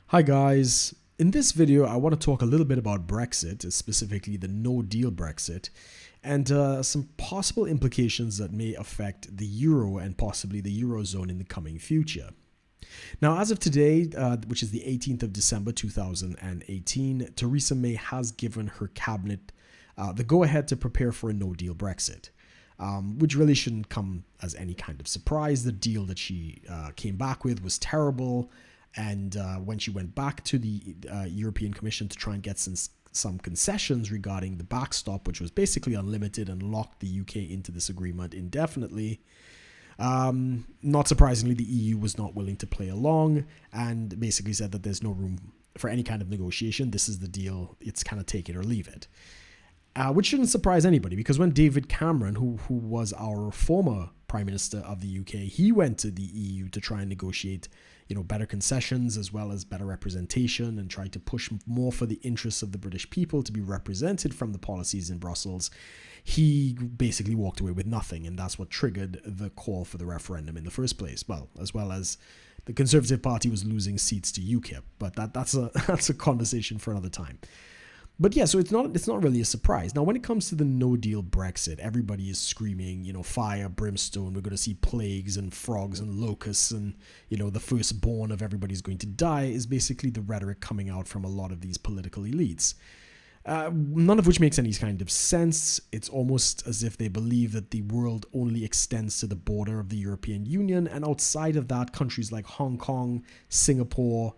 Hi guys, in this video I want to talk a little bit about Brexit, specifically the no-deal Brexit, and some possible implications that may affect the euro and possibly the eurozone in the coming future. Now, as of today, which is the 18th of December 2018, Theresa May has given her cabinet the go-ahead to prepare for a no-deal Brexit. Which really shouldn't come as any kind of surprise. The deal that she came back with was terrible, and when she went back to the European Commission to try and get some concessions regarding the backstop, which was basically unlimited and locked the UK into this agreement indefinitely, not surprisingly, the EU was not willing to play along and basically said that there's no room for any kind of negotiation. This is the deal. It's kind of take it or leave it. Which shouldn't surprise anybody, because when David Cameron, who was our former Prime Minister of the UK, he went to the EU to try and negotiate, better concessions as well as better representation and try to push more for the interests of the British people to be represented from the policies in Brussels. He basically walked away with nothing, and that's what triggered the call for the referendum in the first place. Well, as well as the Conservative Party was losing seats to UKIP, but that's a conversation for another time. But yeah, so it's not really a surprise. Now, when it comes to the no-deal Brexit, everybody is screaming, fire, brimstone. We're going to see plagues and frogs and locusts, and the firstborn of everybody's going to die is basically the rhetoric coming out from a lot of these political elites. None of which makes any kind of sense. It's almost as if they believe that the world only extends to the border of the European Union, and outside of that, countries like Hong Kong, Singapore,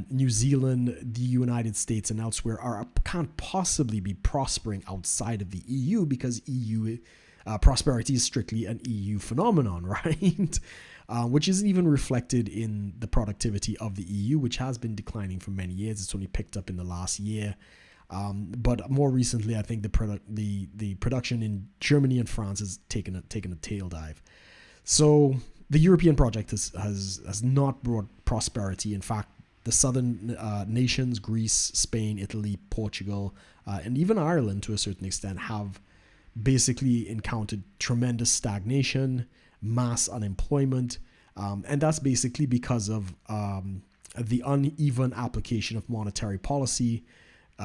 New Zealand, the United States, and elsewhere can't possibly be prospering outside of the EU, because EU prosperity is strictly an EU phenomenon, right? Which isn't even reflected in the productivity of the EU, which has been declining for many years. It's only picked up in the last year. But more recently, I think the production in Germany and France has taken a tail dive. So the European project has not brought prosperity. In fact, the southern nations, Greece, Spain, Italy, Portugal, and even Ireland to a certain extent, have basically encountered tremendous stagnation, mass unemployment, and that's basically because of the uneven application of monetary policy,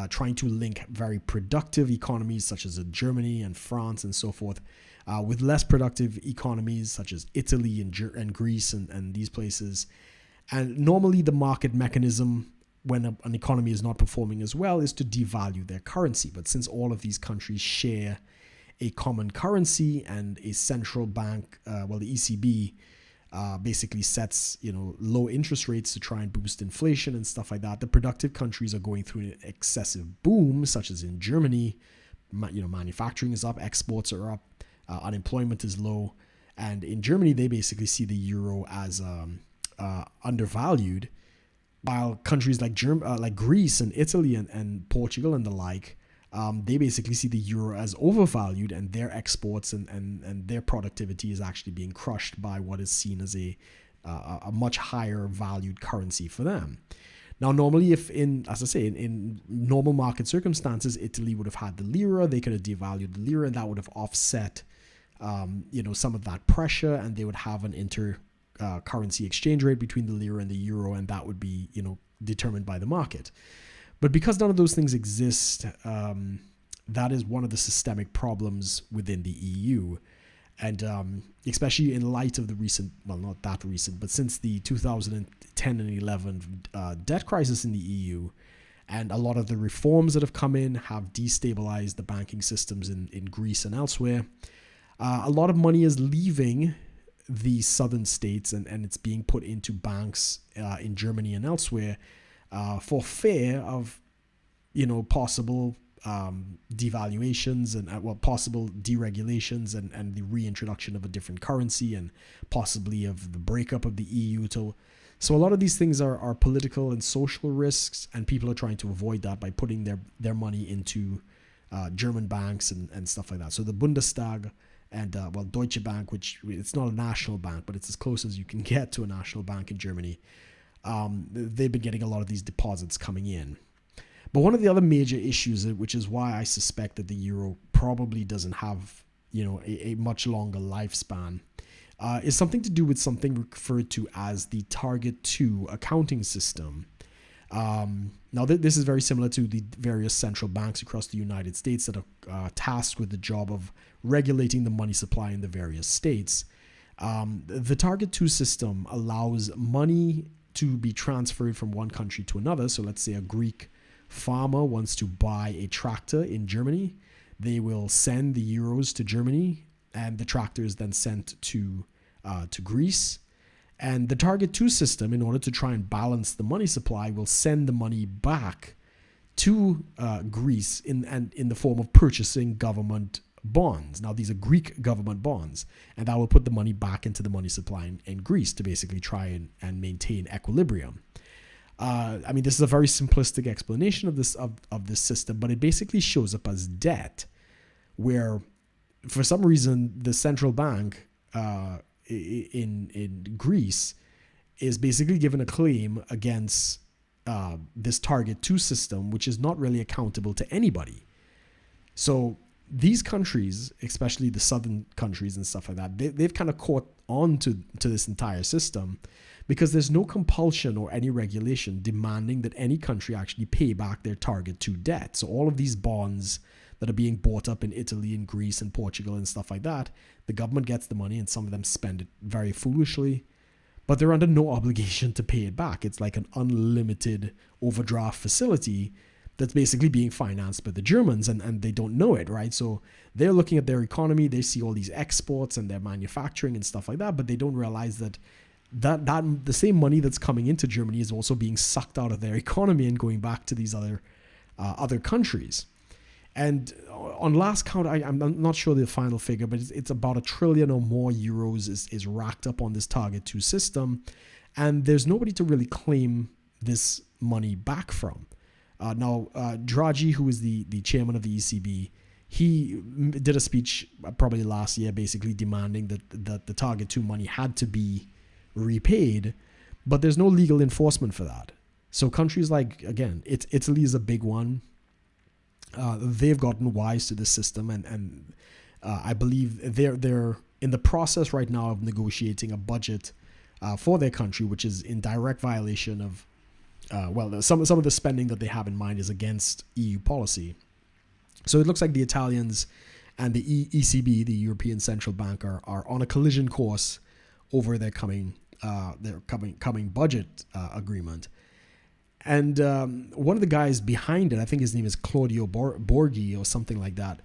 trying to link very productive economies such as Germany and France and so forth with less productive economies such as Italy and Greece and these places. And normally the market mechanism when an economy is not performing as well is to devalue their currency. But since all of these countries share a common currency and a central bank, the ECB basically sets low interest rates to try and boost inflation and stuff like that, the productive countries are going through an excessive boom, such as in Germany. Manufacturing is up, exports are up, unemployment is low. And in Germany, they basically see the euro as undervalued, while countries like Greece and Italy and Portugal and the like, they basically see the euro as overvalued, and their exports and their productivity is actually being crushed by what is seen as a much higher valued currency for them. Now, normally, in normal market circumstances, Italy would have had the lira. They could have devalued the lira, and that would have offset, some of that pressure, and they would have an currency exchange rate between the lira and the euro, and that would be determined by the market. But because none of those things exist, that is one of the systemic problems within the EU, and especially in light of the recent, well, not that recent, but since the 2010 and 11 debt crisis in the EU, and a lot of the reforms that have come in have destabilized the banking systems in Greece and elsewhere. A lot of money is leaving the southern states, and it's being put into banks in Germany and elsewhere for fear of possible devaluations and possible deregulations and the reintroduction of a different currency, and possibly of the breakup of the EU. So a lot of these things are political and social risks, and people are trying to avoid that by putting their money into German banks and stuff like that. So the Bundestag and Deutsche Bank, which it's not a national bank, but it's as close as you can get to a national bank in Germany. They've been getting a lot of these deposits coming in. But one of the other major issues, which is why I suspect that the euro probably doesn't have a much longer lifespan, is something to do with something referred to as the Target 2 accounting system. Now, this is very similar to the various central banks across the United States that are tasked with the job of regulating the money supply in the various states. The Target 2 system allows money to be transferred from one country to another. So let's say a Greek farmer wants to buy a tractor in Germany. They will send the euros to Germany, and the tractor is then sent to Greece. And the Target 2 system, in order to try and balance the money supply, will send the money back to Greece in the form of purchasing government bonds. Now, these are Greek government bonds, and that will put the money back into the money supply in Greece to basically try and maintain equilibrium. I mean, this is a very simplistic explanation of this system, but it basically shows up as debt, where for some reason the central bank in Greece is basically given a claim against this Target 2 system, which is not really accountable to anybody. So these countries, especially the southern countries and stuff like that, they've kind of caught on to this entire system because there's no compulsion or any regulation demanding that any country actually pay back their Target 2 debt. So all of these bonds that are being bought up in Italy and Greece and Portugal and stuff like that, the government gets the money and some of them spend it very foolishly, but they're under no obligation to pay it back. It's like an unlimited overdraft facility that's basically being financed by the Germans, and they don't know it, right? So they're looking at their economy, they see all these exports and their manufacturing and stuff like that, but they don't realize that the same money that's coming into Germany is also being sucked out of their economy and going back to these other countries. And on last count, I'm not sure the final figure, but it's about $1 trillion or more euros is racked up on this Target 2 system, and there's nobody to really claim this money back from. Now, Draghi, who is the chairman of the ECB, he did a speech probably last year basically demanding that the Target 2 money had to be repaid, but there's no legal enforcement for that. So countries like, again, Italy is a big one. They've gotten wise to this system, and I believe they're in the process right now of negotiating a budget for their country, which is in direct violation of some of the spending that they have in mind is against EU policy. So it looks like the Italians and the ECB, the European Central Bank, are on a collision course over their coming budget agreement. And one of the guys behind it, I think his name is Claudio Borghi or something like that.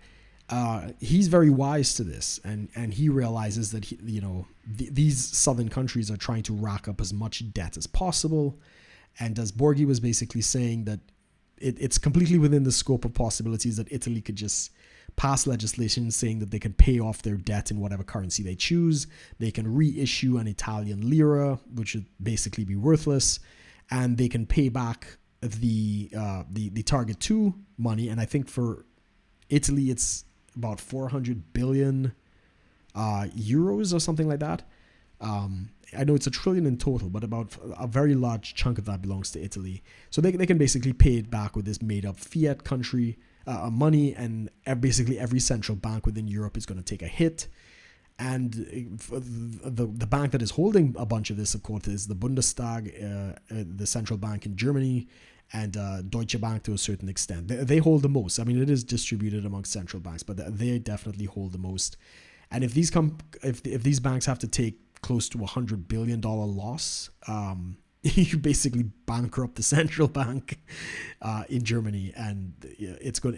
He's very wise to this, and he realizes that these southern countries are trying to rack up as much debt as possible. And as Borghi was basically saying that it's completely within the scope of possibilities that Italy could just pass legislation saying that they can pay off their debt in whatever currency they choose. They can reissue an Italian lira, which would basically be worthless, and they can pay back the Target 2 money. And I think for Italy, it's about 400 billion euros or something like that. I know it's $1 trillion in total, but about a very large chunk of that belongs to Italy. So they can basically pay it back with this made-up fiat country money, and basically every central bank within Europe is going to take a hit. And the bank that is holding a bunch of this, of course, is the Bundestag, the central bank in Germany, and Deutsche Bank to a certain extent. They hold the most. I mean, it is distributed amongst central banks, but they definitely hold the most. And if these banks have to take close to $100 billion loss, you basically bankrupt the central bank in Germany, and it's good.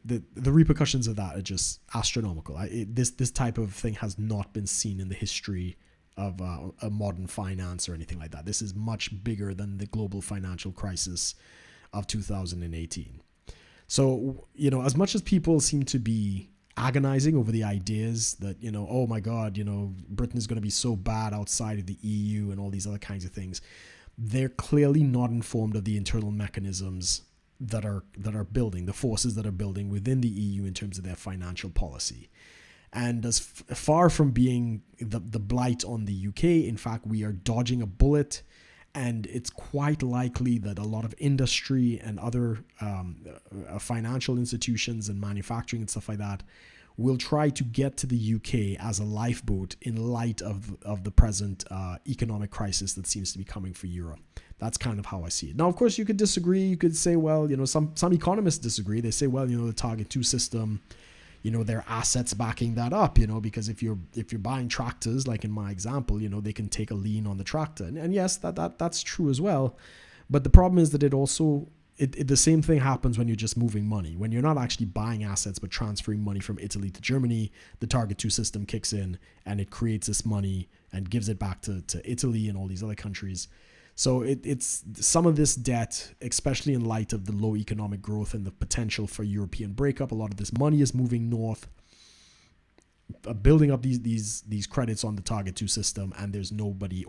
The repercussions of that are just astronomical. This type of thing has not been seen in the history of a modern finance or anything like that. This is much bigger than the global financial crisis of 2018. So, as much as people seem to be agonizing over the ideas that, oh my God, Britain is going to be so bad outside of the EU and all these other kinds of things, they're clearly not informed of the internal mechanisms that are building, the forces that are building within the EU in terms of their financial policy. And as far from being the blight on the UK, in fact, we are dodging a bullet, and it's quite likely that a lot of industry and other financial institutions and manufacturing and stuff like that will try to get to the UK as a lifeboat in light of the present economic crisis that seems to be coming for Europe. That's kind of how I see it. Now, of course, you could disagree. You could say, well, some economists disagree. They say, well, the target 2 system, there are assets backing that up, because if you're buying tractors, like in my example, they can take a lien on the tractor. And yes, that's true as well. But the problem is that the same thing happens when you're just moving money. When you're not actually buying assets but transferring money from Italy to Germany, the target 2 system kicks in and it creates this money and gives it back to Italy and all these other countries. So it's some of this debt, especially in light of the low economic growth and the potential for European breakup. A lot of this money is moving north, building up these credits on the target 2 system, and there's nobody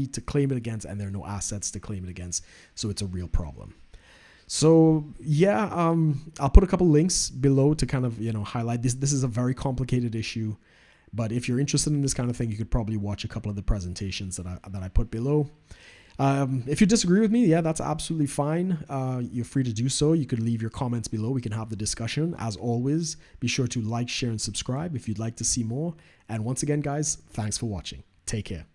to claim it against, and there are no assets to claim it against. So it's a real problem. So yeah, I'll put a couple links below to kind of highlight this. This is a very complicated issue. But if you're interested in this kind of thing, you could probably watch a couple of the presentations that I put below. If you disagree with me, yeah, that's absolutely fine. You're free to do so. You could leave your comments below. We can have the discussion. As always, be sure to like, share, and subscribe if you'd like to see more. And once again, guys, thanks for watching. Take care.